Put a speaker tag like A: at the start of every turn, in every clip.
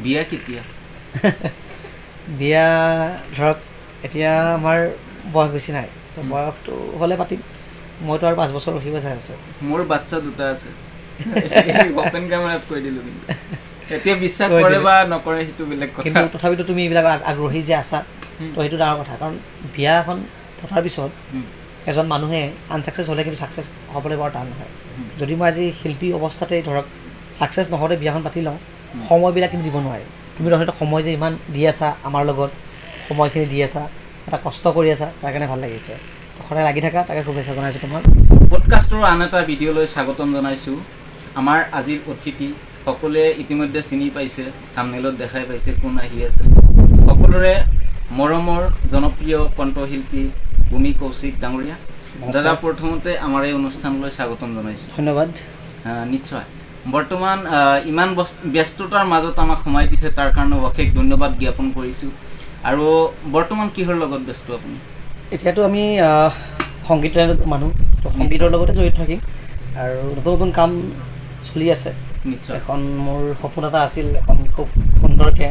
A: বিয়া কেতিয়া
B: বিয়া ধৰক এতিয়া আমাৰ বয়স বেছি নাই বয়সটো হ'লে পাতিম মইতো আৰু 5 বছৰ ৰখিব চাই আছোঁ
A: মোৰ বাচ্চা দুটা আছে ওপেন কেমেৰাত কৈ দিলোঁ কিন্তু এতিয়া বিশ্বাস কৰে বা নকৰে সেইটো বেলেগ কথা
B: কিন্তু তথাপিতো তুমি এইবিলাক আগ্ৰহী যে আছা তো সেইটো ডাঙৰ কথা কাৰণ বিয়া এখন পতাৰ পিছত এজন মানুহে আনচাকচেছ হ'লে কিন্তু ছাকচেছ হ'বলৈ বৰ টান নহয় যদি মই আজি শিল্পী অৱস্থাতে ধৰক ছাকচেছ নহওঁতে বিয়াখন পাতি লওঁ সময়বিলাক কিন্তু দিব নোৱাৰি তুমি হয়তো সময় যে ইমান দি আছা আমাৰ লগত সময়খিনি দি আছা এটা কষ্ট কৰি আছা তাৰ কাৰণে ভাল লাগিছে সদায় লাগি থাকা তাকে শুভেচ্ছা জনাইছোঁ তোমাক
A: পডকাষ্টৰ আন এটা ভিডিঅ'লৈ স্বাগতম জনাইছোঁ আমাৰ আজিৰ অতিথি সকলোৱে ইতিমধ্যে চিনি পাইছে থাম্বনেইলত দেখাই পাইছে কোন আহি আছে সকলোৰে মৰমৰ জনপ্ৰিয় কণ্ঠশিল্পী ভূমি কৌশিক ডাঙৰীয়া দাদা প্ৰথমতে আমাৰ এই অনুষ্ঠানলৈ স্বাগতম জনাইছোঁ
B: ধন্যবাদ
A: নিশ্চয় বৰ্তমান ইমান ব্যস্ততাৰ মাজত আমাক সময় দিছে তাৰ কাৰণে অশেষ ধন্যবাদ জ্ঞাপন কৰিছোঁ আৰু বৰ্তমান কিহৰ লগত ব্যস্ত আপুনি
B: এতিয়াতো আমি সংগীত মানুহ তো সংগীতৰ লগতে জড়িত থাকিম আৰু নতুন নতুন কাম চলি আছে
A: নিশ্চয়
B: এখন মোৰ সপোন এটা আছিল এখন খুব সুন্দৰকৈ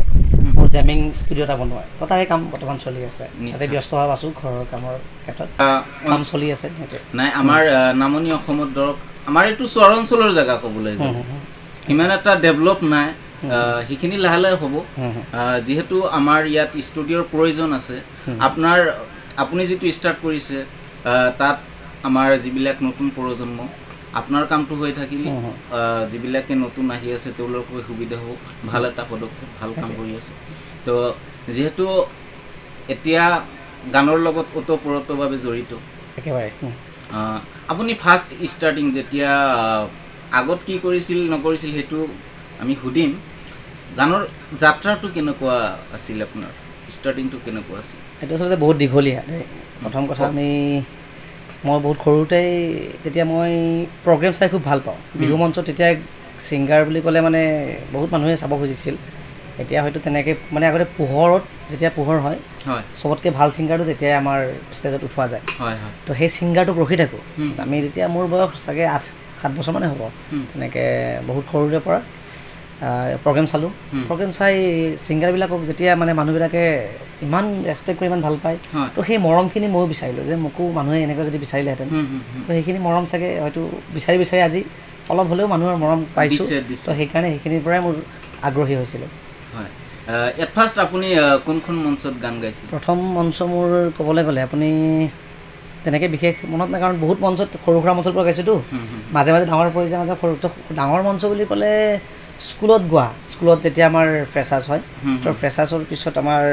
B: মোৰ জেমিং ষ্টুডিঅ' এটা বনোৱা তো তাৰে কাম বৰ্তমান চলি আছে তাতে ব্যস্ত হোৱা আছোঁ ঘৰৰ কামৰ ক্ষেত্ৰত কাম চলি আছে
A: নাই আমাৰ নামনি অসমত ধৰক আমাৰ এইটো চহৰ অঞ্চলৰ জেগা ক'বলৈ গ'লে ইমান এটা ডেভেলপ নাই সেইখিনি লাহে লাহে হ'ব যিহেতু আমাৰ ইয়াত ষ্টুডিঅ'ৰ প্ৰয়োজন আছে আপুনি যিটো ষ্টাৰ্ট কৰিছে তাত আমাৰ যিবিলাক নতুন প্ৰজন্ম আপোনাৰ কামটো হৈ থাকিলে যিবিলাকে নতুন আহি আছে তেওঁলোকৰ সুবিধা হ'ব ভাল এটা পদক্ষেপ ভাল কাম কৰি আছে তো যিহেতু এতিয়া গানৰ লগত ওতঃপ্ৰোতভাৱে জড়িত
B: একেবাৰে
A: আপুনি ফাৰ্ষ্ট ষ্টাৰ্টিং যেতিয়া আগত কি কৰিছিল নকৰিছিল সেইটো আমি সুধিম গানৰ যাত্ৰাটো কেনেকুৱা আছিল আপোনাৰ ষ্টাৰ্টিংটো কেনেকুৱা আছিল
B: এইটো আচলতে বহুত দীঘলীয়া দেই প্ৰথম কথা মই বহুত সৰুতেই তেতিয়া মই প্ৰগ্ৰেম চাই খুব ভাল পাওঁ বিহু মঞ্চত তেতিয়া ছিংগাৰ বুলি ক'লে মানে বহুত মানুহে চাব খুজিছিল এতিয়া হয়তো তেনেকৈ মানে আগতে পোহৰত যেতিয়া পোহৰ হয় চবতকৈ ভাল ছিংগাৰটো তেতিয়াই আমাৰ ষ্টেজত উঠোৱা যায় তো সেই ছিংগাৰটোক ৰখি থাকোঁ আমি যেতিয়া মোৰ বয়স চাগে 8-7 বছৰমানে হ'ব তেনেকৈ বহুত সৰুৰে পৰা প্ৰগ্ৰেম চালোঁ প্ৰগ্ৰেম চাই ছিংগাৰবিলাকক যেতিয়া মানে মানুহবিলাকে ইমান ৰেচপেক্ট কৰি ইমান ভাল পায় তো সেই মৰমখিনি ময়ো বিচাৰিলোঁ যে মোকো মানুহে এনেকৈ যদি বিচাৰিলেহেঁতেন তো সেইখিনি মৰম চাগে হয়তো বিচাৰি আজি অলপ হ'লেও মানুহৰ মৰম পাইছোঁ তো সেইকাৰণে সেইখিনিৰ পৰাই মোৰ আগ্ৰহী হৈছিলোঁ
A: এট ফাৰ্ষ্ট আপুনি কোনখন মঞ্চত গান গাইছিল
B: প্ৰথম মঞ্চ মোৰ ক'বলৈ গ'লে আপুনি তেনেকৈ বিশেষ মনত নাই কাৰণ বহুত মঞ্চত সৰু সুৰা মঞ্চৰ পৰা গাইছোঁতো মাজে মাজে ডাঙৰ পৰি যায় মাজে সৰু ডাঙৰ মঞ্চ বুলি ক'লে স্কুলত যেতিয়া আমাৰ ফ্ৰেছাৰ্ছ হয় তো ফ্ৰেছাৰ্ছৰ পিছত আমাৰ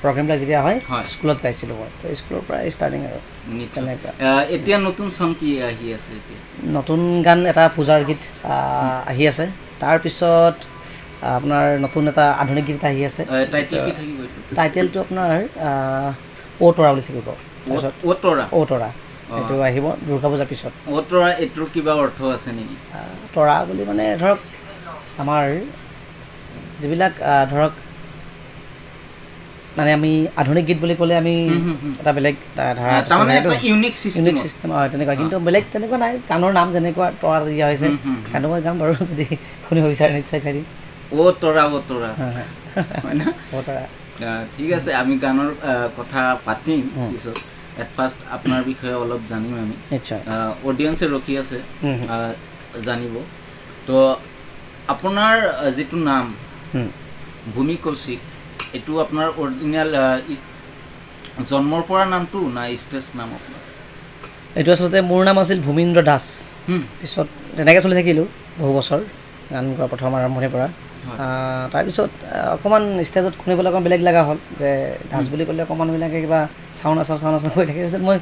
B: প্ৰগ্ৰেমবিলাক যেতিয়া হয় স্কুলত গাইছিলোঁ মই তো স্কুলৰ পৰা ষ্টাৰ্টিং আৰু
A: তেনেকুৱা এতিয়া নতুন চং কি আহি আছে এতিয়া
B: নতুন গান এটা পূজাৰ গীত আহি আছে তাৰপিছত আপোনাৰ নতুন এটা আধুনিক গীত আহি আছে টাইটেলটো আপোনাৰ অ' তৰা বুলি থাকিব তাৰপিছত অ' তৰা এইটো আহিব দুৰ্গা পূজাৰ পিছত
A: অ' তৰা এইটোৰ কিবা অৰ্থ আছে নেকি
B: তৰা বুলি মানে ধৰক আমাৰ যিবিলাক ধৰক মানে আমি আধুনিক গীত বুলি ক'লে আমি এটা বেলেগ ধাৰা
A: ইউনিক চিষ্টেম
B: হয় তেনেকুৱা কিন্তু বেলেগ তেনেকুৱা নাই গানৰ নাম যেনেকুৱা তৰা দিয়া হৈছে গানটো মই গাম বাৰু যদি শুনিব বিচাৰে নিশ্চয় খাই দিম
A: অ' তৰা হয় না ঠিক আছে আমি গানৰ কথা পাতিম পিছত এট ফাৰ্ষ্ট আপোনাৰ বিষয়ে অলপ জানিম আমি
B: নিশ্চয়
A: অডিয়েঞ্চে ৰখি আছে জানিব তো আপোনাৰ যিটো নাম ভূমি কৌশিক এইটো আপোনাৰ অৰিজিনেল জন্মৰ পৰা নামটো না ষ্টেজ নাম আপোনাৰ
B: এইটো আচলতে মোৰ নাম আছিল ভূমিন্দ্ৰ দাস পিছত তেনেকৈ চলি থাকিলোঁ বহু বছৰ গান গোৱা প্ৰথম আৰম্ভণিৰ পৰা তাৰপিছত অকণমান ষ্টেজত শুনিবলৈ অকণমান বেলেগ লগা হ'ল যে দাস বুলি ক'লে অকণমান বিলাকে কিবা চাউণ্ড কৰি থাকে পিছত মই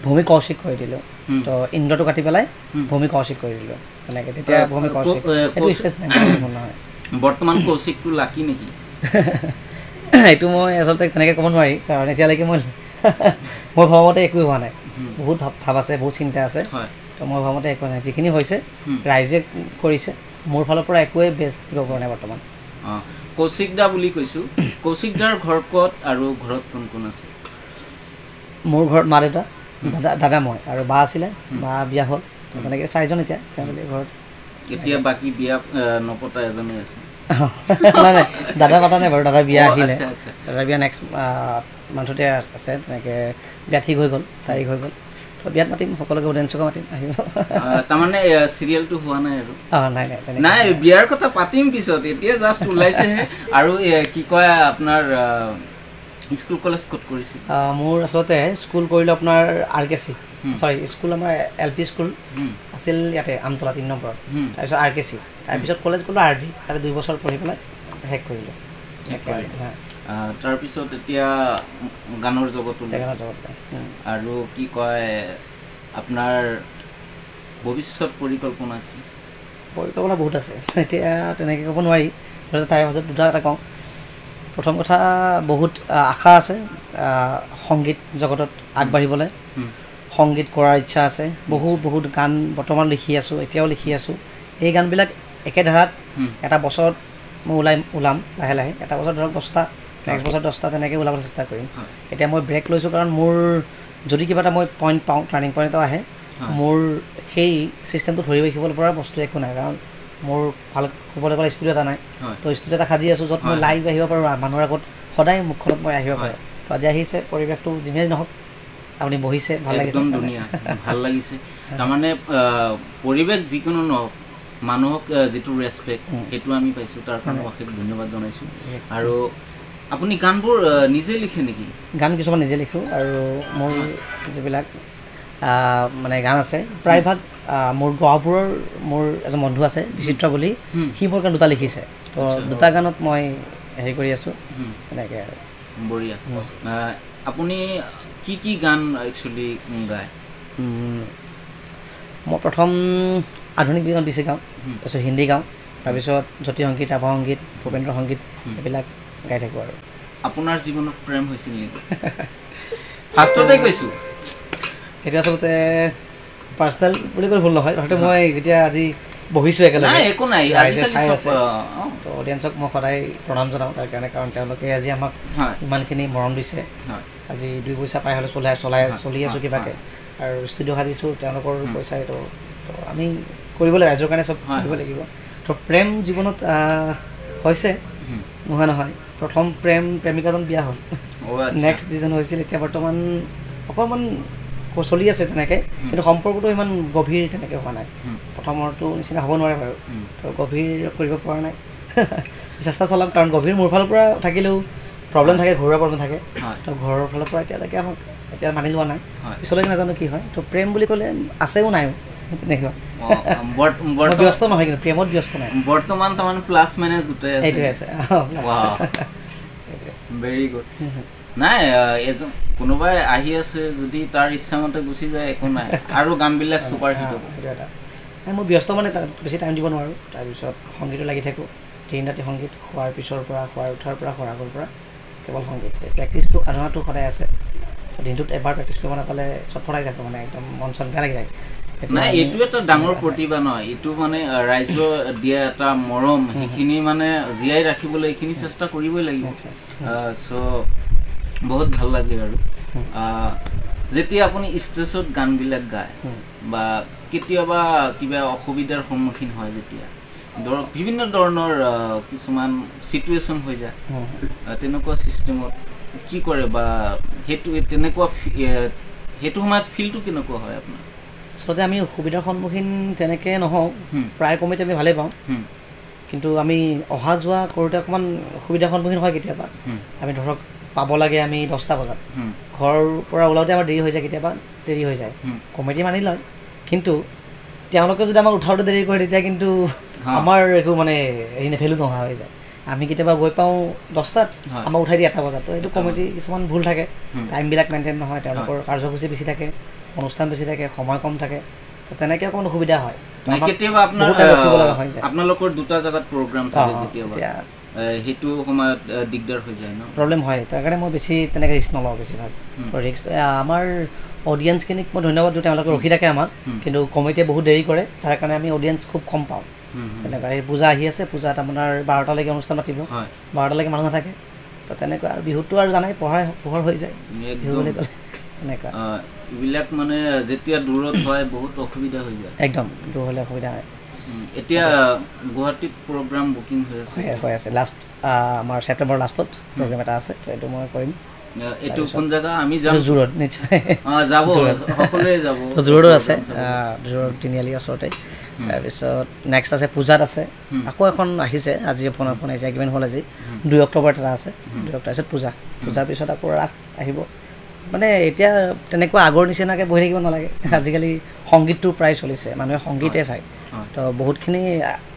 B: ভূমি কৌশিক কৰি দিলোঁ তো ইন্দ্ৰটো কাটি পেলাই ভূমি কৌশিক কৰি দিলোঁ তেনেকৈ তেতিয়া ভূমি কৌশিক নহয়
A: বৰ্তমান কৌশিকটো লাকি নেকি
B: এইটো মই আচলতে তেনেকৈ ক'ব নোৱাৰি কাৰণ এতিয়ালৈকে মই ভাবামতে একোৱেই হোৱা নাই বহুত ভাৱ আছে বহুত চিন্তা আছে তো মই ভাবামতে একো নাই যিখিনি হৈছে ৰাইজে কৰিছে মোৰ ফালৰ পৰা একোৱেই বেষ্ট দিব পৰা নাই বৰ্তমান
A: কৌশিক দা বুলি কৈছোঁ কৌশিক দাৰ ঘৰ ক'ত আৰু ঘৰত কোন কোন আছে
B: মোৰ ঘৰত মা দেউতা দাদা মই আৰু বা আছিলে বা বিয়া হ'ল তেনেকৈ 4জন এতিয়া ফেমিলি ঘৰত
A: এতিয়া বাকী বিয়া নপতা এজনেই আছে
B: নাই নাই দাদা পতা নাই বাৰু, দাদাৰ বিয়া আহিলে,
A: আচ্ছা আচ্ছা
B: দাদাৰ বিয়া নেক্সট মান্থতে আছে, তেনেকৈ বিয়া ঠিক হৈ গ'ল, তাৰিখ হৈ গ'ল, তো বিয়াত মাতিম, সকলোকে অডিয়েঞ্চকে মাতিম, আহিব।
A: তাৰমানে চিৰিয়েলটো হোৱা নাই আৰু?
B: নাই নাই
A: নাই, বিয়াৰ কথা পাতিম পিছত, এতিয়া জাষ্ট ওলাইছেহে। আৰু কি কয় আপোনাৰ স্কুল কলেজ ক'ত কৰিছিল?
B: মোৰ আচলতে স্কুল কৰিলোঁ আপোনাৰ RKC, চৰি স্কুল আমাৰ LP স্কুল আছিল ইয়াতে আমতলা 3 নম্বৰত, তাৰপিছত RKC, তাৰপিছত কলেজ গ'লোঁ RV, তাতে 2 বছৰ পঢ়ি পেলাই শেষ কৰিলোঁ।
A: তাৰপিছত এতিয়া গানৰ জগতো, আৰু কি কয় আপোনাৰ ভৱিষ্যত পৰিকল্পনা কি?
B: পৰিকল্পনা বহুত আছে, এতিয়া তেনেকৈ ক'ব নোৱাৰি, তাৰে মাজত দুটা এটা কওঁ। প্ৰথম কথা, বহুত আশা আছে সংগীত জগতত আগবাঢ়িবলৈ, সংগীত কৰাৰ ইচ্ছা আছে, বহুত গান বৰ্তমান লিখি আছোঁ, এতিয়াও লিখি আছোঁ। এই গানবিলাক একে ধাৰাত এটা বছৰত মই ওলাম লাহে লাহে, এটা বছৰত ধৰক 10টা, নেক্সট বছৰ 10টা, তেনেকৈ ওলাবলৈ চেষ্টা কৰিম। এতিয়া মই ব্ৰেক লৈছোঁ কাৰণ মোৰ যদি কিবা এটা মই পইণ্ট পাওঁ, টাৰ্ণিং পইণ্ট এটা আহে, মোৰ সেই ছিষ্টেমটো ধৰি ৰাখিবলৈ পৰা বস্তু একো নাই, কাৰণ মোৰ ভাল ক'বলৈ গ'লে ষ্টুডিঅ' এটা নাই, তো ষ্টুডিঅ' এটা সাজি আছোঁ য'ত মই লাইভ আহিব পাৰোঁ, মানুহৰ আগত সদায় মুখখনত মই আহিব পাৰোঁ। তো আজি আহিছে, পৰিৱেশটো যিমানেই নহওক, আপুনি বহিছে, ভাল লাগিছে,
A: একদম ধুনীয়া, ভাল লাগিছে। তাৰমানে পৰিৱেশ যিকোনো নহওক, মানুহক যিটো ৰেচপেক্ট সেইটো আমি পাইছোঁ, তাৰ কাৰণে অশেষ ধন্যবাদ জনাইছোঁ। আৰু আপুনি গানবোৰ নিজে লিখে নেকি?
B: গান কিছুমান নিজে লিখোঁ, আৰু মোৰ যিবিলাক মানে গান আছে, প্ৰায়ভাগ মোৰ গহপুৰৰ মোৰ এজন বন্ধু আছে বিচিত্ৰ বুলি, সি মোৰ গান 2টা লিখিছে, তো 2টা গানত মই হেৰি কৰি আছোঁ, এনেকৈ আৰু।
A: বঢ়িয়া। আপুনি কি কি গান একচুৱেলি গায়?
B: মই প্ৰথম আধুনিক গান বেছি গাওঁ, তাৰপিছত হিন্দী গাওঁ, তাৰপিছত জ্যোতি সংগীত, ৰাভা সংগীত, ভূপেন্দ্ৰ সংগীত, এইবিলাক গাই থাকোঁ। আৰু
A: আপোনাৰ জীৱনত প্ৰেম হৈছিল নেকি? ফাৰ্ষ্টতে কৈছোঁ,
B: সেইটো আচলতে পাৰ্চনেল বুলি ক'লে ভুল নহয়, হয়তো মই যেতিয়া আজি বহিছোঁ একেলগে,
A: একো নাই,
B: চাই আছে, তো অডিয়েঞ্চক মই সদায় প্ৰণাম জনাওঁ তাৰ কাৰণে, কাৰণ তেওঁলোকে আজি আমাক ইমানখিনি মৰম দিছে, আজি 2 পইচা পাই হ'লে চলি আছোঁ কিবাকৈ, আৰু ষ্টুডিঅ' সাজিছোঁ তেওঁলোকৰ পইচাৰে, তো আমি কৰিব লাগিব, ৰাইজৰ কাৰণে চব কৰিব লাগিব। তো প্ৰেম জীৱনত হৈছে, নোহোৱা নহয়। প্ৰথম প্ৰেমিকাজন বিয়া হ'ল, নেক্সট যিজন হৈছিল এতিয়া বৰ্তমান অকণমান চলি আছে তেনেকৈ, কিন্তু সম্পৰ্কটো ইমান গভীৰ তেনেকৈ হোৱা নাই, প্ৰথমৰটো নিচিনা হ'ব নোৱাৰে বাৰু, তো গভীৰ কৰিব পৰা নাই। চেষ্টা চলাম, কাৰণ গভীৰ মোৰ ফালৰ পৰা থাকিলেও প্ৰব্লেম থাকে, ঘৰুৱা প্ৰব্লেম থাকে, তো ঘৰৰ ফালৰ পৰা এতিয়ালৈকে আমাক এতিয়া মানি লোৱা নাই, পিছলৈকে নাজানো কি হয়। তো প্ৰেম বুলি ক'লে আছেও নাইও তেনেকুৱা, ব্যস্ত নহয়, কিন্তু প্ৰেমত ব্যস্ত নাই
A: বৰ্তমান। তাৰমানে প্লাছ মাইনাছ দুটাই আছে,
B: সেইটোৱে আছে।
A: Very good. নাই, এজন কোনোবাই আহি আছে যদি তাৰ ইচ্ছামতে গুচি যায়, একো নাই, আৰু গানবিলাক ছুপাৰ হিট হ'ব।
B: সেইটো এটা মই ব্যস্ত মানে তাত বেছি টাইম দিব নোৱাৰোঁ। তাৰপিছত সংগীতো লাগি থাকোঁ, দিন ৰাতি সংগীত, খোৱাৰ পিছৰ পৰা, খোৱাৰ উঠাৰ পৰা, খোৱাৰ আগৰ পৰা কেৱল সংগীত। প্ৰেক্টিছটো সাধনাটো সদায় আছে, দিনটোত এবাৰ প্ৰেক্টিছ কৰিব নাপালে চটফটাই যাব, মানে একদম মন চন বেয়া লাগি থাকে।
A: নাই, এইটো এটা ডাঙৰ প্ৰতিভা নহয়, এইটো মানে ৰাইজৰ দিয়া এটা মৰম, সেইখিনি মানে জীয়াই ৰাখিবলৈ এইখিনি চেষ্টা কৰিবই লাগিব। চ' বহুত ভাল লাগে। আৰু যেতিয়া আপুনি ষ্টেজত গানবিলাক গায়, বা কেতিয়াবা কিবা অসুবিধাৰ সন্মুখীন হয়, যেতিয়া ধৰক বিভিন্ন ধৰণৰ কিছুমান চিটুৱেশ্যন হৈ যায়, তেনেকুৱা চিষ্টেমত কি কৰে, বা সেইটো সময়ত ফিলটো কেনেকুৱা হয় আপোনাৰ?
B: আচলতে আমি অসুবিধাৰ সন্মুখীন তেনেকৈ নহওঁ, প্ৰায় কমিটি আমি ভালেই পাওঁ, কিন্তু আমি অহা যোৱা কৰোঁতে অকণমান অসুবিধাৰ সন্মুখীন হয় কেতিয়াবা। আমি ধৰক পাব লাগে আমি 10টা বজাত, ঘৰৰ পৰা ওলাওঁতে আমাৰ দেৰি হৈ যায়, কেতিয়াবা দেৰি হৈ যায়, কমিটি মানি লয়, কিন্তু তেওঁলোকে যদি আমাক উঠাওঁতে দেৰি কৰে, তেতিয়া কিন্তু আমাৰ একো মানে ভেলু নোহোৱা হৈ যায়। আমি কেতিয়াবা গৈ পাওঁ 10টাত, আমাক উঠাই দিয়ে 1টা বজাত, তো এইটো কমিটি কিছুমান ভুল থাকে, টাইমবিলাক মেইনটেইন নহয়, তেওঁলোকৰ কাৰ্যসূচী বেছি থাকে, অনুষ্ঠান বেছি থাকে, সময় কম থাকে, তেনেকৈ অকণমান অসুবিধা হয়।
A: কেতিয়াবা আপোনালোকৰ 2টা জেগাত প্ৰগ্ৰাম থাকে, কেতিয়াবা সেইটো সময়ত দিগদাৰ হৈ যায় ন, প্ৰব্লেম
B: হয়। তাৰ কাৰণে মই বেছি তেনেকৈ ৰিস্ক নলওঁ, বেছিভাগ ৰিস্ক আমাৰ অডিয়েঞ্চখিনিক মই ধন্যবাদ দিওঁ, তেওঁলোকে ৰখি থাকে আমাক, কিন্তু কমিটিয়ে বহুত দেৰি কৰে, যাৰ কাৰণে আমি অডিয়েঞ্চ খুব কম পাওঁ। তেনেকুৱা এই পূজা আহি আছে, পূজাত আপোনাৰ 12টালৈকে অনুষ্ঠান পাতিব, 12টালৈকে মানুহ নাথাকে, তো তেনেকুৱা। আৰু বিহুতটো আৰু জানাই পোহৰ হৈ যায়, বিহু বুলি ক'লে তেনেকুৱা।
A: এইবিলাক মানে যেতিয়া দূৰত হয় বহুত অসুবিধা হৈ যায়,
B: একদম দূৰ হ'লে অসুবিধা হয়।
A: এতিয়া গুৱাহাটীত প্ৰগ্ৰাম বুকিং হৈ
B: আছে লাষ্ট আমাৰ ছেপ্টেম্বৰ লাষ্টত প্ৰগ্ৰাম এটা আছে তো এইটো মই কৰিম
A: এইটো কোন জায়গা আমি যাম
B: জোৰত নিশ্চয়
A: যাব সকলোৱে যাব
B: জোৰতো আছে জোৰত তিনিআলি ওচৰতে তাৰপিছত নেক্সট আছে পূজাত আছে আকৌ এখন আহিছে আজি ফোন আহিছে এগ্ৰিমেণ্ট হ'ল আজি 2 অক্টোবৰত এটা আছে 2 অক্টোবৰ পিছত পূজাৰ পিছত আকৌ ৰাস আহিব মানে এতিয়া তেনেকুৱা আগৰ নিচিনাকৈ বহি থাকিব নালাগে আজিকালি সংগীতটো প্ৰায় চলিছে মানুহে সংগীতে চায় তো বহুতখিনি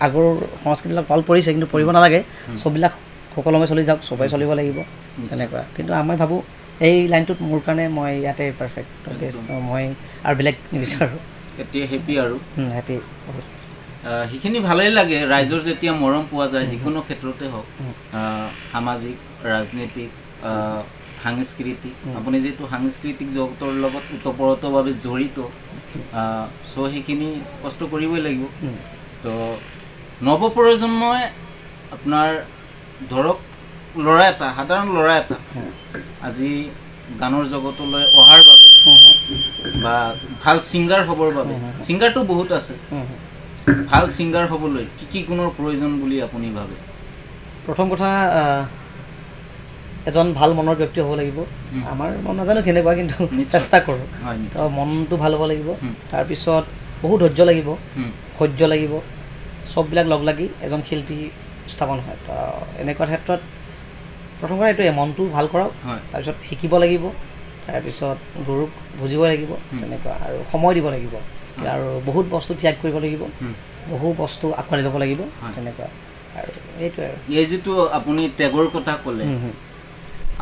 B: আগৰ সংস্কৃতিবিলাক ভাল পৰিছে কিন্তু পৰিব নালাগে চববিলাক সকলোমে চলি যাওক চবেই চলিব লাগিব তেনেকুৱা কিন্তু মই ভাবোঁ এই লাইনটোত মোৰ কাৰণে মই ইয়াতে পাৰফেক্ট বেষ্ট মই আৰু বেলেগ নিবিচাৰোঁ
A: এতিয়া হেপী আৰু
B: হেপী বহুত
A: সেইখিনি ভালেই লাগে ৰাইজৰ যেতিয়া মৰম পোৱা যায় যিকোনো ক্ষেত্ৰতে হওক সামাজিক ৰাজনৈতিক সাংস্কৃতিক আপুনি যিহেতু সাংস্কৃতিক জগতৰ লগত ওতঃপ্ৰোতভাৱে জড়িত চ' সেইখিনি কষ্ট কৰিবই লাগিব তো নৱপ্ৰজন্মই আপোনাৰ ধৰক ল'ৰা এটা সাধাৰণ ল'ৰা এটা আজি গানৰ জগতলৈ অহাৰ বাবে বা ভাল ছিংগাৰ হ'বৰ বাবে ছিংগাৰটো বহুত আছে ভাল ছিংগাৰ হ'বলৈ কি গুণৰ প্ৰয়োজন বুলি আপুনি ভাবে
B: প্ৰথম কথা এজন ভাল মনৰ ব্যক্তি হ'ব লাগিব আমাৰ মন নাজানো কেনেকুৱা কিন্তু চেষ্টা কৰোঁ তো মনটো ভাল হ'ব লাগিব তাৰপিছত বহুত ধৈৰ্য লাগিব সহ্য লাগিব চববিলাক লগ লাগি এজন শিল্পী স্থাপন হয় তো এনেকুৱা ক্ষেত্ৰত প্ৰথম কথা এইটোৱে মনটো ভাল কৰক তাৰপিছত শিকিব লাগিব তাৰপিছত গুৰুক বুজিব লাগিব তেনেকুৱা আৰু সময় দিব লাগিব আৰু বহুত বস্তু ত্যাগ কৰিব লাগিব বহু বস্তু আঁকোৱালি ল'ব লাগিব তেনেকুৱা আৰু এইটোৱে আৰু
A: এই যিটো আপুনি ত্যাগৰ কথা ক'লে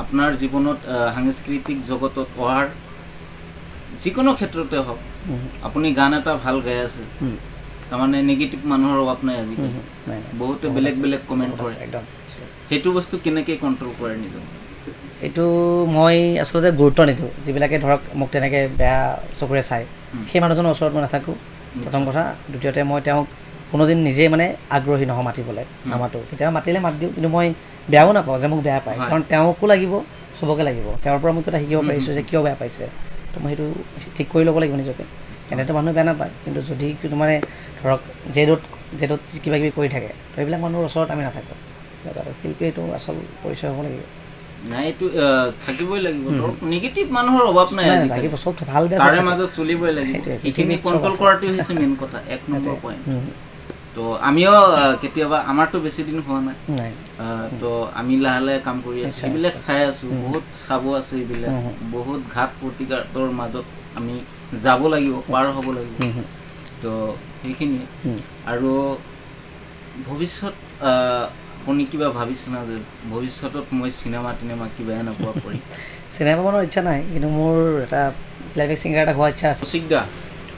A: আপোনাৰ জীৱনত সাংস্কৃতিক জগতত অহাৰ যিকোনো ক্ষেত্ৰতে হওক আপুনি গান এটা ভাল গাই আছে তাৰমানে নিগেটিভ মানুহৰ অভাৱ নাই আজিকালি বহুতে বেলেগ বেলেগ কমেণ্ট কৰে
B: একদম
A: সেইটো বস্তু কেনেকৈ কণ্ট্ৰল কৰে নিজৰ
B: এইটো মই আচলতে গুৰুত্ব নিদিওঁ যিবিলাকে ধৰক মোক তেনেকৈ বেয়া চকুৰে চায় সেই মানুহজনৰ ওচৰত মই নাথাকোঁ প্ৰথম কথা দ্বিতীয়তে মই তেওঁক কোনোদিন নিজেই মানে আগ্ৰহী নহওঁ মাতিবলৈ নামাতো কেতিয়াবা মাতিলে মাতি দিওঁ কিন্তু মই বেয়াও নাপাওঁ যে মোক বেয়া পায় কাৰণ তেওঁকো লাগিব চবকে লাগিব তেওঁৰ পৰা মই এটা শিকিব পাৰিছোঁ যে কিয় বেয়া পাইছে তো মই সেইটো ঠিক কৰি ল'ব লাগিব নিজকে এনেতো মানুহ বেয়া নাপায় কিন্তু যদি মানে ধৰক জেদত কিবা কিবি কৰি থাকে তো এইবিলাক মানুহৰ ওচৰত আমি নাথাকোঁ শিল্পী এইটো আচল পৰিচয় হ'ব লাগিব
A: নাই এইটো থাকিবই লাগিব নিগেটিভ মানুহৰ অভাৱ নাই
B: লাগিব চব ভাল বেয়া
A: তাৰে মাজত চলিবই লাগিব এইখিনি কণ্ট্ৰল কৰাটোৱে হৈছে মেইন কথা 1 নম্বৰ পইণ্ট তো আমিও কেতিয়াবা আমাৰতো বেছি দিন হোৱা নাই তো আমি লাহে লাহে কাম কৰি আছোঁ এইবিলাক চাই আছোঁ বহুত চাব আছোঁ এইবিলাক বহুত ঘাত প্ৰতিঘাতৰ মাজত আমি যাব লাগিব পাৰ হ'ব লাগিব তো সেইখিনি আৰু ভৱিষ্যত আপুনি কিবা ভাবিছে না যে ভৱিষ্যতত মই চিনেমা কিবা এনেকুৱা কৰিম
B: চিনেমা বনোৱাৰ ইচ্ছা নাই কিন্তু মোৰ এটা প্লেবেক ছিংগাৰ এটা হোৱাৰ ইচ্ছা আছে
A: কৌশিকদা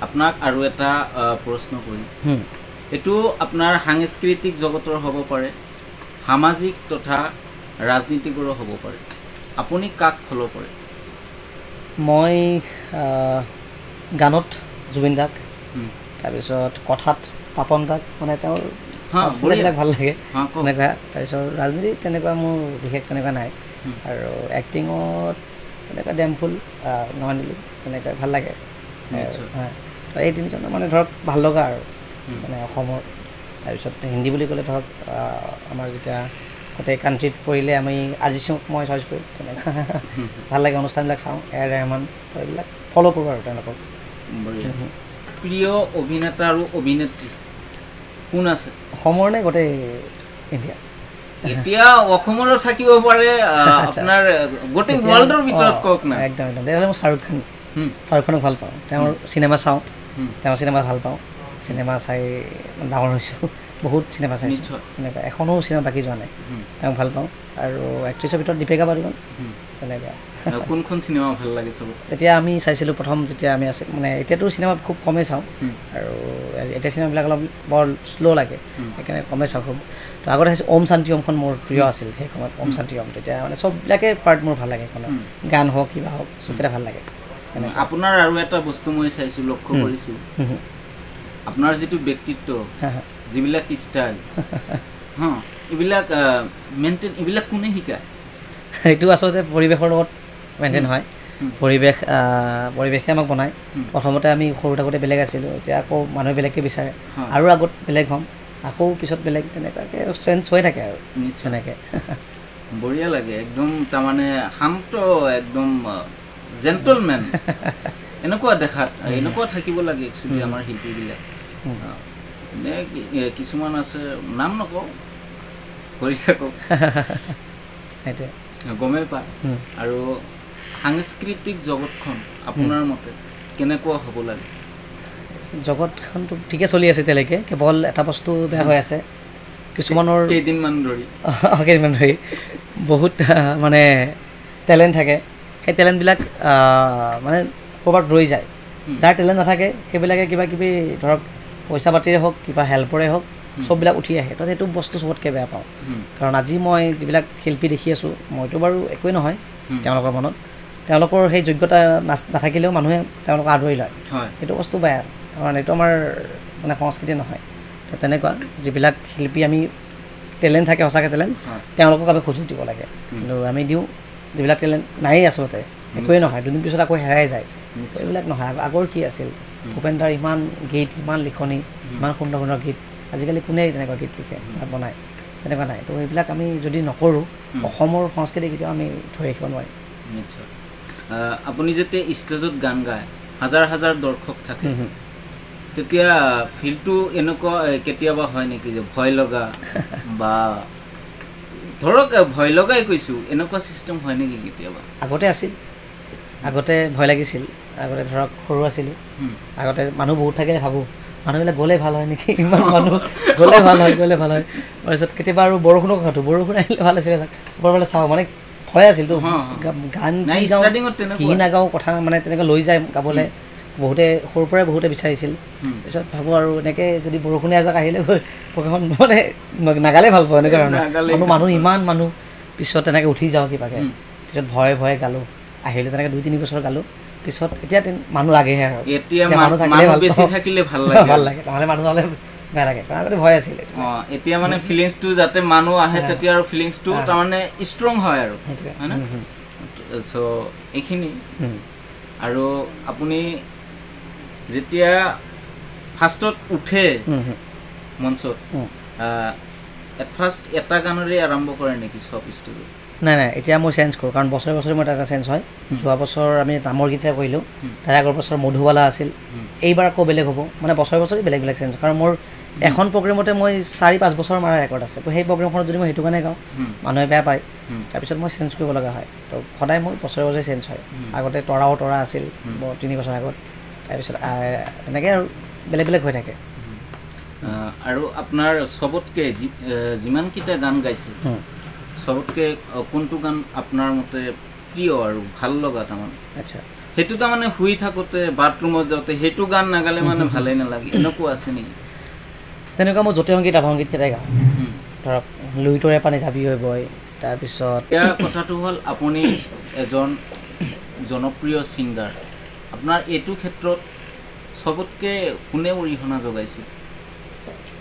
A: আপোনাক আৰু এটা প্ৰশ্ন কৰিম এইটো আপোনাৰ সাংস্কৃতিক জগতৰ হ'ব পাৰে সামাজিক তথা ৰাজনীতিকৰো হ'ব পাৰে আপুনি কাক ফ'ল' কৰে
B: মই গানত জুবিন দাক তাৰপিছত কথাত পাপন দাক মানে তেওঁৰ বিলাক ভাল লাগে তেনেকুৱা তাৰপিছত ৰাজনীতি তেনেকুৱা মোৰ বিশেষ তেনেকুৱা নাই আৰু এক্টিঙত তেনেকুৱা ডেমফুল নয়নদিলি তেনেকুৱা ভাল লাগে এই তিনিজনৰ মানে ধৰক ভাল লগা আৰু মানে অসমৰ তাৰপিছত হিন্দী বুলি ক'লে ধৰক আমাৰ যেতিয়া গোটেই কাণ্ট্ৰিত পৰিলে আমি আৰজিৎ সিঙক মই চইচ কৰোঁ তেনেকুৱা ভাল লাগে অনুষ্ঠানবিলাক চাওঁ এ আৰ ৰেহমান তো এইবিলাক ফ'ল' কৰোঁ আৰু তেওঁলোকক
A: প্ৰিয় অভিনেতা আৰু অভিনেত্ৰী কোন আছে
B: অসমৰ নে গোটেই ইণ্ডিয়া
A: এতিয়া অসমৰো থাকিব পাৰে আপোনাৰ গোটেই ৱৰ্ল্ডৰ ভিতৰত কওক না
B: একদম তেতিয়াহ'লে মই শ্বাহৰুখ খানক ভাল পাওঁ তেওঁৰ চিনেমা চাওঁ তেওঁৰ চিনেমা ভাল পাওঁ চিনেমা চাই ডাঙৰ হৈছোঁ বহুত চিনেমা চাইছোঁ তেনেকুৱা এখনো চিনেমা বাকী যোৱা নাই তেওঁক ভাল পাওঁ আৰু এক্ট্ৰেছৰ ভিতৰত দীপিকা পাডুকন তেনেকুৱা
A: কোনখন চিনেমা ভাল লাগে চব
B: তেতিয়া আমি চাইছিলোঁ প্ৰথম যেতিয়া আমি আছে মানে এতিয়াতো চিনেমা খুব কমেই চাওঁ আৰু এতিয়া চিনেমাবিলাক অলপ বৰ শ্ল' লাগে সেইকাৰণে কমেই চাওঁ খুব তো আগতে চাইছোঁ ওম শান্তি ওমখন মোৰ প্ৰিয় আছিল সেই সময়ত ওম শান্তি ওম তেতিয়া মানে চববিলাকে পাৰ্ট মোৰ ভাল লাগে সেইখনত গান হওক কিবা হওক চবকেইটা ভাল লাগে
A: আপোনাৰ আৰু এটা বস্তু মই চাইছোঁ লক্ষ্য কৰিছোঁ আপোনাৰ যিটো ব্যক্তিত্ব যিবিলাক ষ্টাইল এইবিলাক মেইনটেইন এইবিলাক কোনে শিকায়
B: এইটো আচলতে পৰিৱেশৰ লগত মেইনটেইন হয় পৰিৱেশে আমাক বনায় প্ৰথমতে আমি সৰু থাকোঁতে বেলেগ আছিলোঁ এতিয়া আকৌ মানুহে বেলেগকৈ বিচাৰে আৰু আগত বেলেগ হ'ম আকৌ পিছত বেলেগ তেনেকুৱাকৈ চেঞ্জ হৈ থাকে আৰু তেনেকৈ
A: বঢ়িয়া লাগে একদম তাৰমানে শান্ত একদম জেণ্টলমেন এনেকুৱা দেখাত এনেকুৱা থাকিব লাগে একচুৱেলি আমাৰ শিল্পীবিলাক কিছুমান আছে নাম নকওঁ কৰি থাকক
B: সেইটোৱে
A: গমেই পায় আৰু সাংস্কৃতিক জগতখন আপোনাৰ মতে কেনেকুৱা হ'ব লাগে
B: জগতখনটো ঠিকে চলি আছে এতিয়ালৈকে কেৱল এটা বস্তু বেয়া হৈ আছে কিছুমানৰ
A: কেইদিনমান ধৰি
B: বহুত মানে টেলেণ্ট থাকে সেই টেলেণ্টবিলাক মানে ক'ৰবাত ৰৈ যায় যাৰ টেলেণ্ট নাথাকে সেইবিলাকে কিবা কিবি ধৰক পইচা পাতিৰে হওক কিবা হেল্পৰে হওক চববিলাক উঠি আহে তো সেইটো বস্তু চবতকৈ বেয়া পাওঁ কাৰণ আজি মই যিবিলাক শিল্পী দেখি আছোঁ মইতো বাৰু একোৱেই নহয় তেওঁলোকৰ মনত তেওঁলোকৰ সেই যোগ্যতা নাথাকিলেও মানুহে তেওঁলোকক আদৰি লয় সেইটো বস্তু বেয়া কাৰণ এইটো আমাৰ মানে সংস্কৃতি নহয় তো তেনেকুৱা যিবিলাক শিল্পী আমি টেলেণ্ট থাকে সঁচাকৈ টেলেণ্ট তেওঁলোকক আমি সুযোগ দিব লাগে কিন্তু আমি দিওঁ যিবিলাক টেলেণ্ট নায়েই আচলতে একোৱেই নহয় দুদিন পিছত আকৌ হেৰাই যায় এইবিলাক নহয় আগৰ কি আছিল ভূপেন দাৰ ইমান গীত ইমান লিখনি ইমান সুন্দৰ সুন্দৰ গীত আজিকালি কোনে তেনেকুৱা গীত লিখে বনায় তেনেকুৱা নাই তো এইবিলাক আমি যদি নকৰোঁ অসমৰ সংস্কৃতি কেতিয়াও আমি ধৰি ৰাখিব নোৱাৰিম
A: নিশ্চয় আপুনি যেতিয়া ষ্টেজত গান গায় হাজাৰ হাজাৰ দৰ্শক থাকে তেতিয়া ফিলটো এনেকুৱা কেতিয়াবা হয় নেকি যে ভয় লগা বা ধৰক ভয় লগাই কৈছোঁ এনেকুৱা চিষ্টেম হয় নেকি কেতিয়াবা
B: আগতে আছিল আগতে ভয় লাগিছিল আগতে ধৰক সৰু আছিলোঁ আগতে মানুহ বহুত থাকিলে ভাবোঁ মানুহবিলাক গ'লে ভাল হয় নেকি ইমান মানুহ গ'লে ভাল হয় তাৰপিছত কেতিয়াবা আৰু বৰষুণৰ কথাটো বৰষুণ আহিলে ভাল আছিলে ওপৰফালে চাওঁ মানে ভয় আছিলতো গান কি নাগাওঁ কথা মানে তেনেকৈ লৈ যায় গাবলৈ বহুতে সৰুৰ পৰাই বহুতে বিচাৰিছিল তাৰপিছত ভাবোঁ আৰু এনেকৈ যদি বৰষুণে এজাক আহিলে প্ৰগ্ৰেমখন মানে নাগালে ভাল পাওঁ এনেকুৱা ধৰণৰ মানুহ ইমান মানুহ পিছত তেনেকৈ উঠি যাওঁ কিবাকৈ পিছত ভয়ে ভয়ে গালোঁ আহিলোঁ তেনেকৈ 2-3 বছৰ গালোঁ পিছত এতিয়া মানুহ লাগেহে আৰু
A: এতিয়া থাকিলে ভাল লাগে
B: নহ'লে মানুহ নহ'লে বেয়া লাগে কাৰণ আগতে ভয় আছিলে
A: এতিয়া মানে ফিলিংছটো যাতে মানুহ আহে তেতিয়া আৰু ফিলিংছটো তাৰমানে ষ্ট্ৰং হয় আৰু হয় না চ' এইখিনি আৰু আপুনি যেতিয়া ফাৰ্ষ্টত উঠে মঞ্চত এট ফাৰ্ষ্ট এটা গানৰে আৰম্ভ কৰে নেকি চব ষ্টুডিঅ
B: নাই এতিয়া মই চেঞ্জ কৰোঁ কাৰণ বছৰে বছৰে মোৰ এটা চেঞ্জ হয় যোৱা বছৰ আমি নামৰ গীতহে কৰিলোঁ তাৰে আগৰ বছৰ মধুবালা আছিল এইবাৰ আকৌ বেলেগ হ'ব মানে বছৰে বছৰে বেলেগ বেলেগ চেঞ্জ কাৰণ মোৰ এখন প্ৰগ্ৰেমতে মই 4-5 বছৰ মাৰা ৰেকৰ্ড আছে তো সেই প্ৰগ্ৰেমখনত যদি মই সেইটো কাৰণে গাওঁ মানুহে বেয়া পায় তাৰপিছত মই চেঞ্জ কৰিব লগা হয় তো সদায় মোৰ বছৰে বছৰে চেঞ্জ হয় আগতে তৰা আছিল 3 বছৰ আগত তাৰপিছত তেনেকৈ আৰু বেলেগ বেলেগ হৈ থাকে
A: আৰু আপোনাৰ চবতকৈ যিমানকেইটা গান গাইছে চবতকৈ কোনটো গান আপোনাৰ মতে প্ৰিয় আৰু ভাল লগা তাৰমানে
B: আচ্ছা
A: সেইটো তাৰমানে শুই থাকোঁতে বাথৰুমত যাওঁতে সেইটো গান নাগালে মানে ভালেই নালাগে এনেকুৱা আছে নেকি
B: তেনেকুৱা মই য'তে সংগীত সংগীতকেইটাই গাওঁ ধৰক লুইতৰে পানী যাবি হৈ বয় তাৰপিছত
A: ইয়াৰ কথাটো হ'ল আপুনি এজন জনপ্ৰিয় ছিংগাৰ আপোনাৰ এইটো ক্ষেত্ৰত চবতকৈ কোনে অৰিহণা যোগাইছিল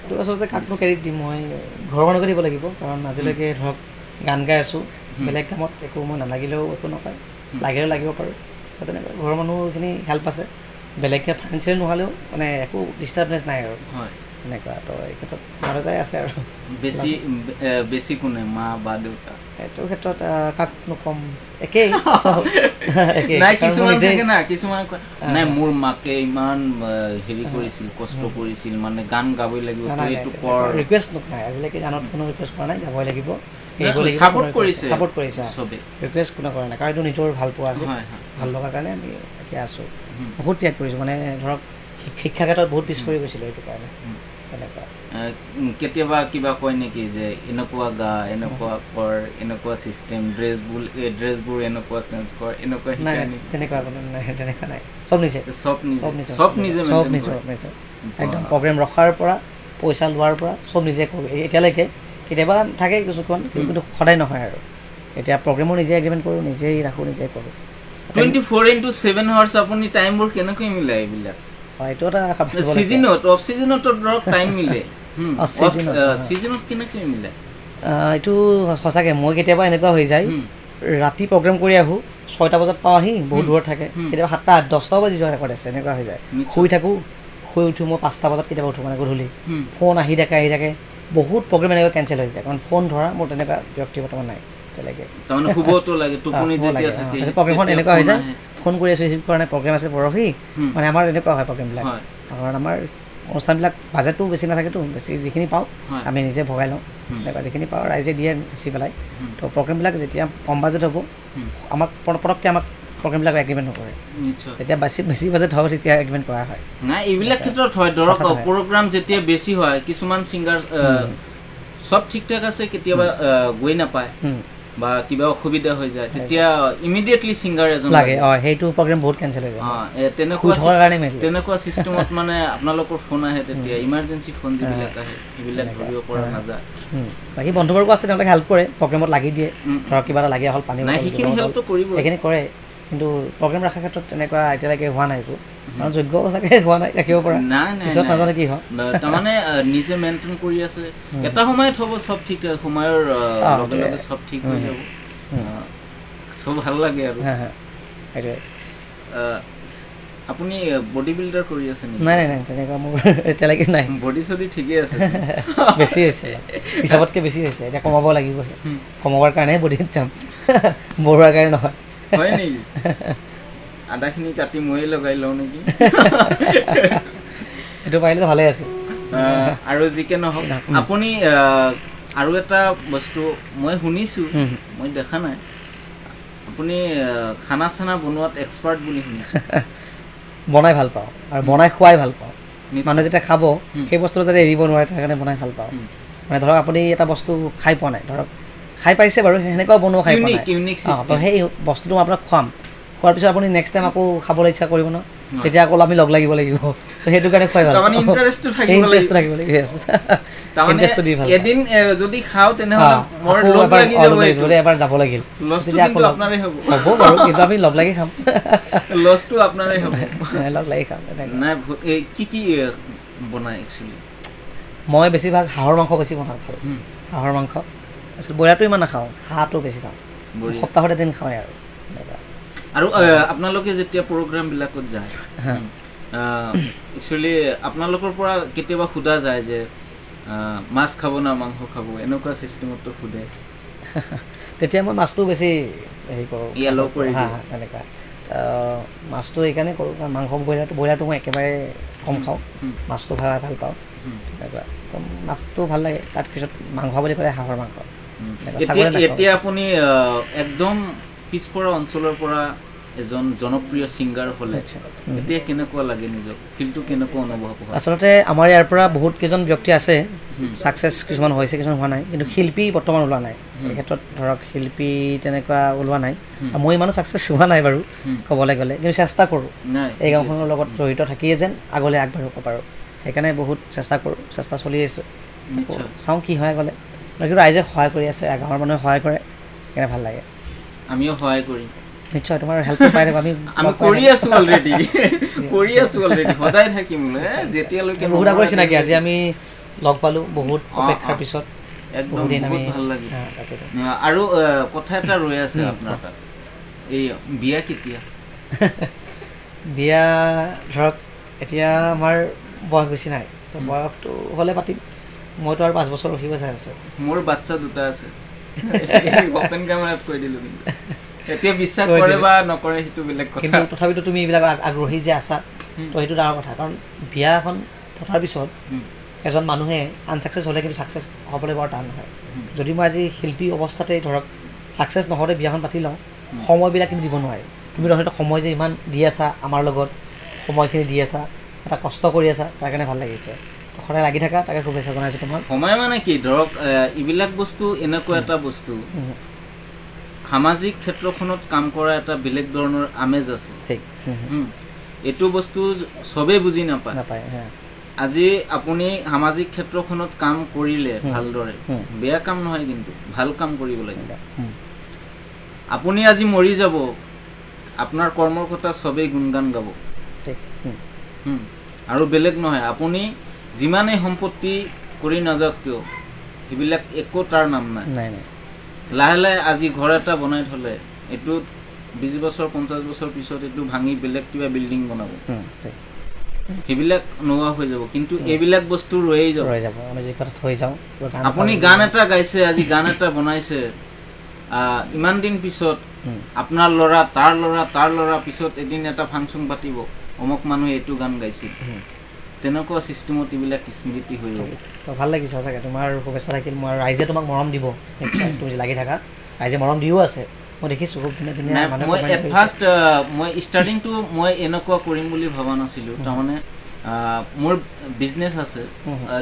B: এইটো আচলতে কাকনো ক্ৰেডিট দিম মই ঘৰৰ মানুহকে দিব লাগিব কাৰণ আজিলৈকে ধৰক গান গাই আছোঁ বেলেগ কামত একো মই নালাগিলেও একো নকয় লাগিলেও লাগিব পাৰোঁ তেনেকৈ ঘৰৰ মানুহখিনি হেল্প আছে বেলেগকৈ ফাইনেন্সিয়েল নহ'লেও মানে একো ডিষ্টাৰ্বনেছ নাই আৰু
A: হয়
B: তেনেকুৱা তো এই ক্ষেত্ৰত মা দেউতাই আছে আৰু
A: বেছি কোনে মা বা দেউতা
B: এইটো ক্ষেত্ৰত কাকনো ক'ম একেই
A: নাই কিছুমান থাকে না কিছুমান নাই মোৰ মাকে ইমান হেৰি কৰিছিল কষ্ট কৰিছিল মানে গান গাবই লাগিব এইটো কৰ
B: ৰিকুৱেষ্ট নাই আজিলৈকে গানত কোনো ৰিকুৱেষ্ট কৰা নাই গাবই লাগিব
A: ছাপোৰ্ট কৰিছে
B: চবেই ৰিকুৱেষ্ট কোনো কৰা নাই কাৰণ এইটো নিজৰ ভাল পোৱা আছে ভাল লগাৰ কাৰণে আমি এতিয়া আছোঁ বহুত ত্যাগ কৰিছোঁ মানে ধৰক শিক্ষা ক্ষেত্ৰত বহুত পিছ পৰি গৈছিলোঁ এইটো কাৰণে তেনেকুৱা
A: কেতিয়াবা কিবা কয় নেকি যে এনেকুৱা গা এনেকুৱা কৰ এনেকুৱা চিষ্টেম ড্ৰেছবোৰ এনেকুৱা চেঞ্জ কৰ এনেকুৱা
B: তেনেকুৱা কোনো নাই তেনেকুৱা নাই চব নিজে একদম প্ৰগ্ৰেম ৰখাৰ পৰা পইচা লোৱাৰ পৰা চব নিজে কৰোঁ এতিয়ালৈকে কেতিয়াবা থাকে কিছুমান কিন্তু সদায় নহয় আৰু এতিয়া প্ৰগ্ৰেমো নিজে এগ্ৰিমেণ্ট কৰোঁ নিজেই ৰাখোঁ নিজে কৰোঁ
A: 24/7 আৱাৰ্ছ আপুনি টাইমবোৰ কেনেকৈ মিলাই এইবিলাক
B: এইটো এটা
A: চিজনত অফ চিজনত ধৰক টাইম মিলে চিজনত কেনেকৈ মিলে
B: এইটো সঁচাকৈ মই কেতিয়াবা এনেকুৱা হৈ যায় ৰাতি প্ৰগ্ৰেম কৰি আহোঁ 6টা বজাত পাওঁ আহি বহুত দূৰত থাকে কেতিয়াবা 7টা 10টাও বাজি যোৱা ৰেকৰ্ড আছে এনেকুৱা হৈ যায় শুই থাকোঁ শুই উঠোঁ মই 5টা বজাত কেতিয়াবা উঠোঁ মানে গধূলি ফোন আহি থাকে বহুত প্ৰগ্ৰেম এনেকৈ কেঞ্চেল হৈ যায় কাৰণ ফোন ধৰা মোৰ তেনেকুৱা ব্যক্তি বৰ্তমান নাই তেনেকৈ
A: তাৰমানে শুবতো লাগে টোপনি যেতিয়া থাকে
B: প্ৰগ্ৰেমখন এনেকুৱা হৈ যায় ফোন কৰি আছোঁ ৰিচিভ কৰা নাই প্ৰগ্ৰেম আছে পৰহি মানে আমাৰ এনেকুৱা হয় প্ৰগ্ৰেমবিলাক কাৰণ আমাৰ অনুষ্ঠানবিলাক বাজেটটো বেছি নাথাকেতো বেছি যিখিনি পাওঁ আমি নিজে ভগাই লওঁ এনেকুৱা যিখিনি পাওঁ ৰাইজে দিয়ে দিছি পেলাই তো প্ৰগ্ৰেমবিলাক যেতিয়া কম বাজেট হ'ব আমাক পটককৈ আমাক প্ৰগ্ৰেমবিলাক এগ্ৰিমেণ্ট নকৰে যেতিয়া বেছি বাজেট হ'ব তেতিয়া এগ্ৰিমেণ্ট কৰা হয়
A: নাই এইবিলাক ক্ষেত্ৰত হয় ধৰক প্ৰগ্ৰাম যেতিয়া বেছি হয় কিছুমান ছিংগাৰ সব ঠিক ঠাক আছে কেতিয়াবা গৈ নাপায় বা কিবা অসুবিধা হৈ যায় তেতিয়া ইমিডিয়েটলি ছিংগাৰ এজন
B: লাগে সেইটো প্ৰগ্ৰেম বহুত কেঞ্চেল হৈ যায়
A: তেনেকুৱা চিষ্টেমত মানে আপোনালোকৰ ফোন আহে তেতিয়া ইমাৰ্জেঞ্চি ফোন যিবিলাক আহে সেইবিলাক ধৰিব পৰা নাযায়
B: বাকী বন্ধুবৰ্গ আছে তেওঁলোকে হেল্প কৰে প্ৰগ্ৰেমত লাগি দিয়ে ধৰক কিবা এটা লাগি অকল পানী
A: সেইখিনি হেল্পটো কৰিব
B: সেইখিনি কৰে কিন্তু প্ৰগ্ৰেম ৰখাৰ ক্ষেত্ৰত তেনেকুৱা এতিয়ালৈকে হোৱা নাই একো কাৰণ যোগ্য চাগে হোৱা নাই ৰাখিব পৰা পিছত নাজানে কি হয়
A: তাৰমানে নিজে মেইনটেইন কৰি আছে এটা সময়ত হ'ব চব ঠিক সময়ৰ লগে লগে চব ঠিক হৈ যাব চব ভাল লাগে আৰু
B: সেইটোৱে
A: আপুনি বডি বিল্ডাৰ কৰি আছে নেকি
B: নাই তেনেকুৱা মোৰ এতিয়ালৈকে নাই
A: বডি চডি ঠিকেই আছে
B: বেছি হৈছে হিচাপতকৈ বেছি হৈছে এতিয়া কমাব লাগিব কমাবৰ কাৰণেহে বডিত যাম বঢ়োৱাৰ কাৰণে নহয়
A: হয় নেকি আদাখিনি কাটি ময়ে লগাই লওঁ নেকি
B: সেইটো পাৰিলে ভালে আছে
A: আৰু যিকে নহওক আপুনি আৰু এটা বস্তু মই শুনিছোঁ মই দেখা নাই আপুনি খানা চানা বনোৱাত এক্সপাৰ্ট বুলি শুনিছোঁ
B: বনাই ভাল পাওঁ আৰু বনাই খুৱাই ভাল পাওঁ মানুহে যেতিয়া খাব সেই বস্তুটো যাতে এৰিব নোৱাৰে তাৰ কাৰণে বনাই ভাল পাওঁ মানে ধৰক আপুনি এটা বস্তু খাই পোৱা নাই ধৰক খাই পাইছে বাৰু সেনেকুৱাও বনোৱা খাই পোৱা নাই তো সেই বস্তুটো মই আপোনাক খুৱাম খোৱাৰ পিছত আপুনি নেক্সট টাইম আকৌ খাবলৈ ইচ্ছা কৰিব ন তেতিয়া আকৌ আমি লগ লাগিব লাগিব সেইটো কাৰণে খুৱাই ভাল
A: ইণ্টাৰেষ্টটো থাকিব লাগিব এদিন যদি খাওঁ তেনেহ'লে
B: এবাৰ যাব লাগিল হ'ব বাৰু কিন্তু আমি লগ লাগি খাম
A: লছটো আপোনাৰেই হ'ব
B: লগ লাগি খাম
A: নাই কি কি বনাই একচুৱেলি
B: মই বেছিভাগ হাঁহৰ মাংস বেছি বনাওঁ হাঁহৰ মাংস আচলতে ব্ৰইলাৰটো ইমান নাখাওঁ হাঁহটো বেছি খাওঁ সপ্তাহত এদিন খাওঁৱেই
A: আৰু আপোনালোকে যেতিয়া প্ৰগ্ৰামবিলাকত যায় একচুৱেলি আপোনালোকৰ পৰা কেতিয়াবা সোধা যায় যে মাছ খাব না মাংস খাব এনেকুৱা চিষ্টেমতো সোধে
B: তেতিয়া মই মাছটো বেছি হেৰি কৰোঁ
A: তেনেকুৱা
B: মাছটো এইকাৰণে কৰোঁ কাৰণ মাংস ব্ৰইলাৰটো মই একেবাৰে কম খাওঁ মাছটো ভাল পাওঁ তেনেকুৱা মাছটো ভাল লাগে তাৰপিছত মাংস বুলি ক'লে হাঁহৰ মাংস
A: এতিয়া আপুনি একদম পিছপৰা অঞ্চলৰ পৰা এজন জনপ্ৰিয় ছিংগাৰ হ'লে এতিয়া কেনেকুৱা লাগে নিজক ফিলটো কেনেকুৱা অনুভৱ হয়
B: আচলতে আমাৰ ইয়াৰ পৰা বহুত কেইজন ব্যক্তি আছে ছাকচেছ কিছুমান হৈছে কিছুমান হোৱা নাই কিন্তু শিল্পী বৰ্তমান ওলোৱা নাই এই ক্ষেত্ৰত ধৰক শিল্পী তেনেকুৱা ওলোৱা নাই মই ইমানো ছাকচেছ হোৱা নাই বাৰু ক'বলৈ গ'লে কিন্তু চেষ্টা কৰোঁ এই গাঁওখনৰ লগত জড়িত থাকিয়ে যেন আগলৈ আগবাঢ়িব পাৰোঁ সেইকাৰণে বহুত চেষ্টা কৰোঁ চেষ্টা চলি আছোঁ চাওঁ কি হয় গ'লে কিন্তু ৰাইজে সহায় কৰি আছে গাঁৱৰ মানুহে সহায় কৰে সেইকাৰণে ভাল লাগে
A: আমিও সহায় কৰিম
B: নিশ্চয় তোমাৰ হেল্পটো পাই থাকোঁ
A: আমি কৰি আছোঁ অলৰেডি সদায় থাকিম যেতিয়ালৈকে
B: বহুত আগৰ চিনাকি আজি আমি লগ পালোঁ বহুত অপেক্ষাৰ পিছত
A: একদম বহুত ভাল লাগে আৰু কথা এটা ৰৈ আছে আপোনাৰ তাত এই বিয়া কেতিয়া
B: বিয়া ধৰক এতিয়া আমাৰ বয়স বেছি নাই বয়সটো হ'লে পাতিম মইতো আৰু 5 বছৰ ৰখিব চাই আছোঁ
A: মোৰ বাচ্চা দুটা আছে অপেন কেমেৰাত কৈ দিলোঁ কিন্তু এতিয়া বিশ্বাস কৰে বা নকৰে সেইটো বেলেগ কথা
B: কিন্তু তথাপিতো তুমি এইবিলাক আগ্ৰহী যে আছা তো সেইটো ডাঙৰ কথা কাৰণ বিয়া এখন পতাৰ পিছত এজন মানুহে আনচাকচেছ হ'লে কিন্তু ছাকচেছ হ'বলৈ বৰ টান নহয় যদি মই আজি শিল্পী অৱস্থাতে ধৰক ছাকচেছ নহওঁতে বিয়াখন পাতি লওঁ সময়বিলাক কিন্তু দিব নোৱাৰে তুমি হয়তো সময় যে ইমান দি আছা আমাৰ লগত সময়খিনি দি আছা এটা কষ্ট কৰি আছা তাৰ কাৰণে ভাল লাগিছে সদায় লাগি থাকা তাকে শুভেচ্ছা জনাইছোঁ তোমাক
A: সময় মানে কি ধৰক এইবিলাক বস্তু এনেকুৱা এটা বস্তু সামাজিক ক্ষেত্ৰখনত কাম কৰা এটা বেলেগ ধৰণৰ আমেজ আছে
B: ঠিক
A: এইটো বস্তু চবেই বুজি নাপায় আজি আপুনি সামাজিক ক্ষেত্ৰখনত কাম কৰিলে ভালদৰে বেয়া কাম নহয় কিন্তু ভাল কাম কৰিব লাগিব আপুনি আজি মৰি যাব আপোনাৰ কৰ্মৰ কথা চবেই গুণগান গাব আৰু বেলেগ নহয় আপুনি যিমানেই সম্পত্তি কৰি নাযাওক কিয় সেইবিলাক একো তাৰ নাম নাই লাহে লাহে আজি ঘৰ এটা বনাই থ'লে এইটো 20 বছৰ 50 বছৰ পিছত এইটো ভাঙি বেলেগ কিবা বিল্ডিং বনাব সেইবিলাক নোহোৱা হৈ যাব কিন্তু এইবিলাক বস্তু ৰৈ যাব
B: আমি যি কথা থৈ যাওঁ
A: আপুনি গান এটা গাইছে আজি গান এটা বনাইছে ইমান দিন পিছত আপোনাৰ ল'ৰা তাৰ ল'ৰা পিছত এদিন এটা ফাংচন পাতিব অমুক মানুহে এইটো গান গাইছিল তেনেকুৱা চিষ্টেমত এইবিলাক স্মৃতি হৈ ৰ'ব
B: ভাল লাগিছে সঁচাকৈ তোমাৰ শুভেচ্ছা থাকিল মই ৰাইজে তোমাক মৰম দিব নিশ্চয় তুমি লাগি থাকা ৰাইজে মৰম দিও আছে মই দেখিছোঁ খুব ধুনীয়া
A: মই এট ফাৰ্ষ্ট মই ষ্টাৰ্টিংটো মই এনেকুৱা কৰিম বুলি ভবা নাছিলোঁ তাৰমানে মোৰ বিজনেছ আছে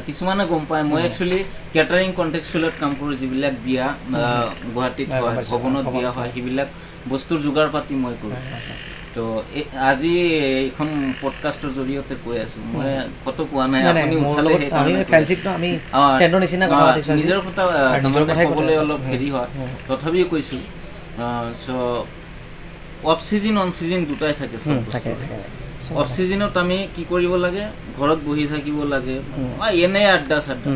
A: কিছুমানে গম পায় মই একচুৱেলি কেটাৰিং কণ্টেক্সুৱেলত কাম কৰোঁ যিবিলাক বিয়া গুৱাহাটীত হয় ভৱনত বিয়া হয় সেইবিলাক বস্তুৰ যোগাৰ পাতি মই কৰোঁ তো আজি এইখন পডকাষ্টৰ জৰিয়তে কৈ আছোঁ মই কতো কোৱা নাই আপুনি নিজৰ কথা ক'বলৈ অলপ হেৰি হয় তথাপিও কৈছোঁ চ' অফ ছিজন অন ছিজন দুটাই থাকে অফ ছিজনত আমি কি কৰিব লাগে ঘৰত বহি থাকিব লাগে এনেই আড্ডা চাড্ডা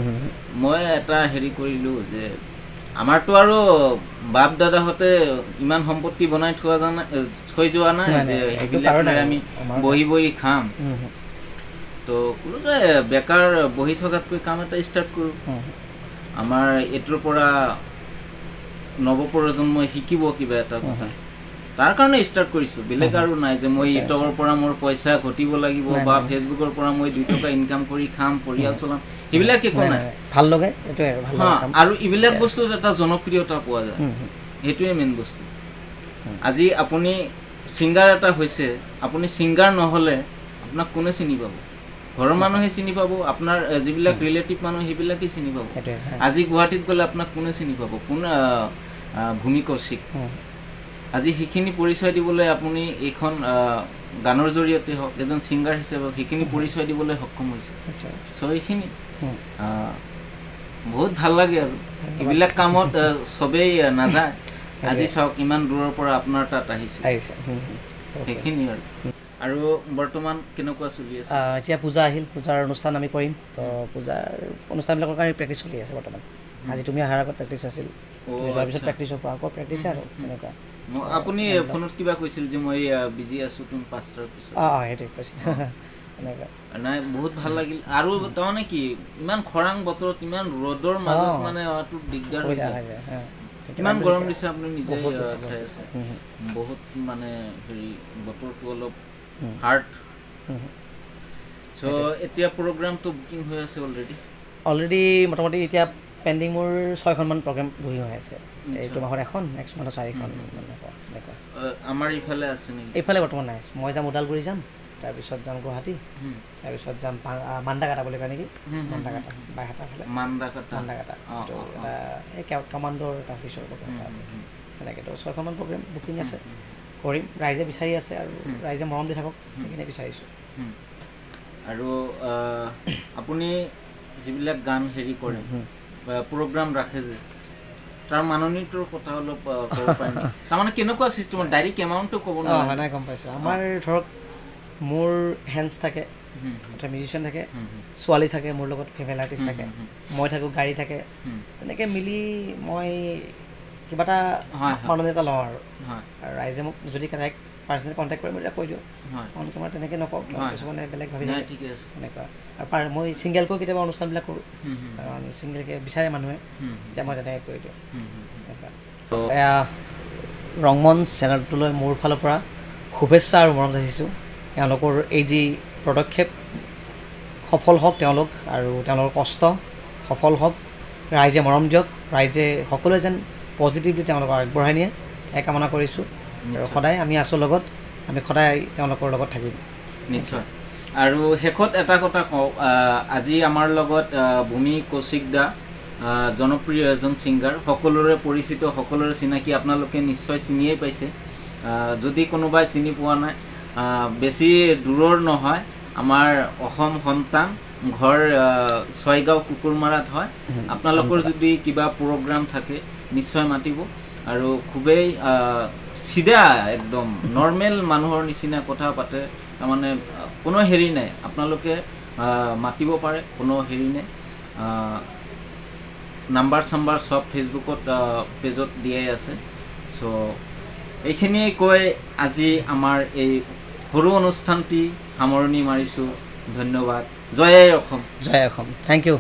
A: মই এটা হেৰি কৰিলোঁ যে আমাৰতো আৰু বাপ দাদাহঁতে ইমান সম্পত্তি বনাই থৈ যোৱা নাই যে সেইবিলাক আমি বহি বহি খাম তো ক'লো যে বেকাৰ বহি থকাতকৈ কাম এটা ষ্টাৰ্ট কৰোঁ আমাৰ এইটোৰ পৰা নৱপ্ৰজন্মই শিকিব কিবা এটা কথা তাৰ কাৰণে ষ্টাৰ্ট কৰিছোঁ বেলেগ আৰু নাই যে মই ইউটিউবৰ পৰা মোৰ পইচা ঘটিব লাগিব বা ফেচবুকৰ পৰা মই 2 টকা ইনকাম কৰি খাম পৰিয়াল চলাম সেইবিলাক একো নাই
B: ভাল লাগে
A: আৰু এইবিলাক বস্তু এটা জনপ্ৰিয়তা পোৱা যায় সেইটোৱে মেইন বস্তু আজি আপুনি ছিংগাৰ এটা হৈছে আপুনি ছিংগাৰ নহ'লে আপোনাক কোনে চিনি পাব ঘৰৰ মানুহে চিনি পাব আপোনাৰ যিবিলাক ৰিলেটিভ মানুহ সেইবিলাকেই চিনি পাব আজি গুৱাহাটীত গ'লে আপোনাক কোনে চিনি পাব কোন ভূমি কৌশিক আজি সেইখিনি পৰিচয় দিবলৈ আপুনি এইখন গানৰ জৰিয়তে হওক এজন ছিংগাৰ হিচাপে সেইখিনি পৰিচয় দিবলৈ সক্ষম হৈছে চ' এইখিনি বহুত ভাল লাগে আৰু এইবিলাক কামত চবেই নাযায় আজি চাওক ইমান দূৰৰ পৰা আপোনাৰ তাত আহিছে সেইখিনি আৰু বৰ্তমান কেনেকুৱা চলি আছে
B: এতিয়া পূজা আহিল পূজাৰ অনুষ্ঠান আমি কৰিম তো পূজাৰ অনুষ্ঠানবিলাকৰ কাৰণে প্ৰেক্টিচ চলি আছে বৰ্তমান আজি তুমি অহাৰ আগত প্ৰেক্টিচ আছিল তাৰপিছত প্ৰেক্টিচৰ পৰা আকৌ প্ৰেক্টিচ আৰু এনেকুৱা
A: আপুনি ফোনত কিবা কৈছিল যে মই বিজি আছোঁ তুমি 5টাৰ পিছত
B: সেইটোৱে কৈছিল এনেকুৱা
A: নাই বহুত ভাল লাগিল আৰু তাৰমানে কি ইমান খৰাং বতৰত ইমান ৰ'দৰ মাজত মানে দিগদাৰ হৈ যায় কিমান গৰম দিছে আপুনি নিজে চাই আছে বহুত মানে হেৰি বতৰটো অলপ হাৰ্ড চ' এতিয়া প্ৰগ্ৰামটো বুকিং হৈ আছে
B: অলৰেডি মোটামুটি এতিয়া পেণ্ডিং মোৰ 6খনমান প্ৰগ্ৰাম বুকিং হৈ আছে এইটো মাহত 1খন নেক্সট মাহত 4খন
A: আমাৰ ইফালে আছে নেকি
B: এইফালে বৰ্তমান নাই মই যাম ওদালগুৰি যাম তাৰপিছত যাম গুৱাহাটী তাৰপিছত যাম মান্দাকাটা বুলি কয় নেকি মান্দাকাটা বাইহাটা ফালে মান্দাকাটা এটা এই কামাণ্ডৰ এটা অফিচৰ প্ৰগ্ৰাম এটা আছে সেনেকৈ তো 6খনমান প্ৰগ্ৰেম বুকিং আছে কৰিম ৰাইজে বিচাৰি আছে আৰু ৰাইজে মৰম দি থাকক সেইখিনি বিচাৰিছোঁ
A: আৰু আপুনি যিবিলাক গান হেৰি কৰে প্ৰগ্ৰাম ৰাখে যে তাৰ মাননীটোৰ কথা অলপ ক'ব পাৰিম তাৰমানে কেনেকুৱা চিষ্টেমত ডাইৰেক্ট এমাউণ্টটো ক'ব নোৱাৰে
B: নাই গম পাইছোঁ আমাৰ ধৰক মোৰ হেণ্ডছ থাকে এটা মিউজিচিয়ান থাকে ছোৱালী থাকে মোৰ লগত ফিমেল আৰ্টিষ্ট থাকে মই থাকোঁ গাড়ী থাকে তেনেকৈ মিলি মই কিবা এটা মাননি এটা লওঁ আৰু ৰাইজে মোক যদি ডাইৰেক্ট পাৰ্চনেল কণ্টেক্ট কৰি মই কৈ দিওঁ তেওঁলোকে মই তেনেকৈ নকওঁ কিছুমানে বেলেগ ভাবি থাকে এনেকুৱা আৰু মই ছিংগেলকৈ কেতিয়াবা অনুষ্ঠানবিলাক কৰোঁ কাৰণ ছিংগেলকৈ বিচাৰে মানুহে এতিয়া মই তেনেকৈ কৰি দিওঁ এয়া ৰংমঞ্চ চেনেলটোলৈ মোৰ ফালৰ পৰা শুভেচ্ছা আৰু মৰম যাচিছোঁ তেওঁলোকৰ এই যি পদক্ষেপ সফল হওক তেওঁলোক আৰু তেওঁলোকৰ কষ্ট সফল হওক ৰাইজে মৰম দিয়ক ৰাইজে সকলোৱে যেন পজিটিভলি তেওঁলোকক আগবঢ়াই নিয়ে এই কামনা কৰিছোঁ আৰু সদায় আমি আছোঁ লগত আমি সদায় তেওঁলোকৰ লগত থাকিম
A: নিশ্চয় আৰু শেষত এটা কথা কওঁ আজি আমাৰ লগত ভূমি কৌশিক দা জনপ্ৰিয় এজন ছিংগাৰ সকলোৰে পৰিচিত সকলোৰে চিনাকি আপোনালোকে নিশ্চয় চিনিয়েই পাইছে যদি কোনোবাই চিনি পোৱা নাই বেছি দূৰৰ নহয় আমাৰ অসম সন্তান ঘৰ ছয়গাঁও কুকুৰমাৰাত হয় আপোনালোকৰ যদি কিবা প্ৰগ্ৰাম থাকে নিশ্চয় মাতিব আৰু খুবেই চিধা একদম নৰ্মেল মানুহৰ নিচিনা কথা পাতে তাৰমানে কোনো হেৰি নাই আপোনালোকে মাতিব পাৰে কোনো হেৰি নাই নাম্বাৰ চাম্বাৰ চব ফেচবুকত পেজত দিয়াই আছে চ' এইখিনিয়ে কৈ আজি আমাৰ এই সৰু অনুষ্ঠানটি সামৰণি মাৰিছোঁ ধন্যবাদ জয় অসম
B: জয় অসম থেংক ইউ